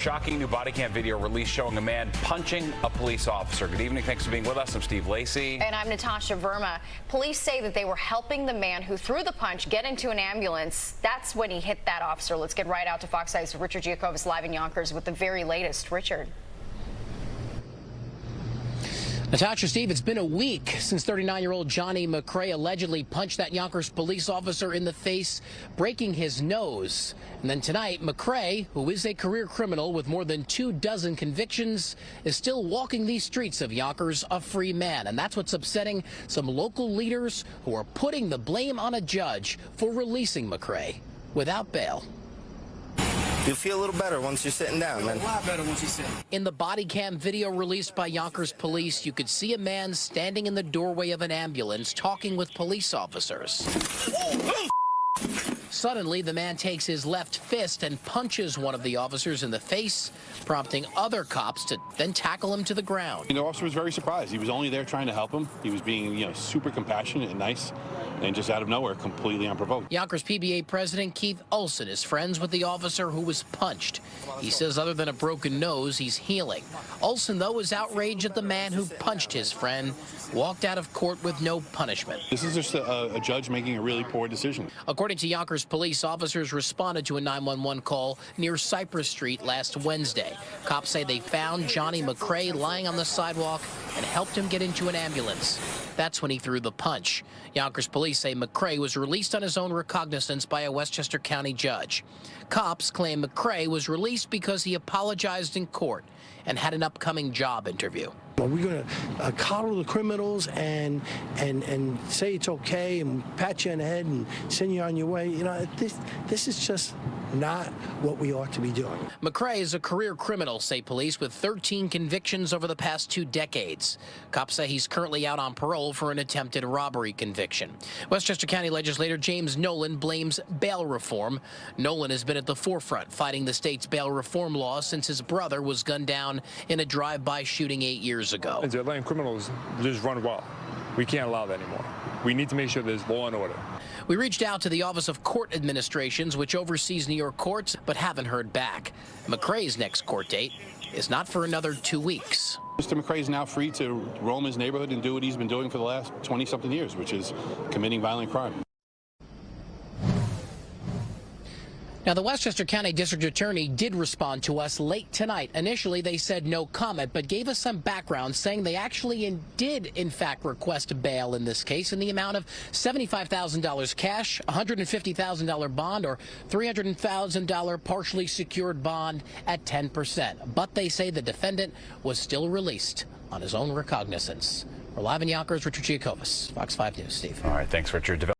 Shocking new body cam video released showing a man punching a police officer. Good evening. Thanks for being with us. I'm Steve Lacey. And I'm Natasha Verma. Police say that they were helping the man who threw the punch get into an ambulance. That's when he hit that officer. Let's get right out to Fox 5's Richard Giacobbe live in Yonkers with the very latest. Richard. Natasha, Steve, it's been a week since 39-year-old Johnny McRae allegedly punched that Yonkers police officer in the face, breaking his nose. And then tonight, McRae, who is a career criminal with more than 24 convictions, is still walking these streets of Yonkers a free man. And that's what's upsetting some local leaders who are putting the blame on a judge for releasing McRae without bail. You'll feel a little better once you're sitting down, man. A lot better once you sit. In the body cam video released by Yonkers police, you could see a man standing in the doorway of an ambulance talking with police officers. Suddenly, the man takes his left fist and punches one of the officers in the face, prompting other cops to then tackle him to the ground. The officer was very surprised. He was only there trying to help him. He was being, super compassionate and nice, and just out of nowhere, completely unprovoked. Yonkers PBA President Keith Olson is friends with the officer who was punched. He says other than a broken nose, he's healing. Olson, though, is outraged at the man who punched his friend, walked out of court with no punishment. This is just a judge making a really poor decision. According to Yonkers police, officers responded to a 911 call near Cypress Street last Wednesday. Cops say they found Johnny McRae lying on the sidewalk and helped him get into an ambulance. That's when he threw the punch. Yonkers police say McRae was released on his own recognizance by a Westchester County judge. Cops claim McRae was released because he apologized in court and had an upcoming job interview. Are we going to coddle the criminals and say it's okay and pat you on the head and send you on your way? This is just not what we ought to be doing. McRae is a career criminal, say police, with 13 convictions over the past 2 decades. Cops say he's currently out on parole for an attempted robbery conviction. Westchester County legislator James Nolan blames bail reform. Nolan has been at the forefront fighting the state's bail reform law since his brother was gunned down in a drive-by shooting 8 years ago. They're letting criminals just run wild. We can't allow that anymore. We need to make sure there's law and order. We reached out to the Office of Court Administrations, which oversees New York courts, but haven't heard back. McRae's next court date is not for another 2 weeks. Mr. McRae is now free to roam his neighborhood and do what he's been doing for the last 20-something years, which is committing violent crime. Now, the Westchester County District Attorney did respond to us late tonight. Initially, they said no comment, but gave us some background, saying they actually did, in fact, request bail in this case in the amount of $75,000 cash, $150,000 bond, or $300,000 partially secured bond at 10%. But they say the defendant was still released on his own recognizance. We're live in Yonkers. Richard Giacobbe, Fox 5 News. Steve. All right. Thanks, Richard.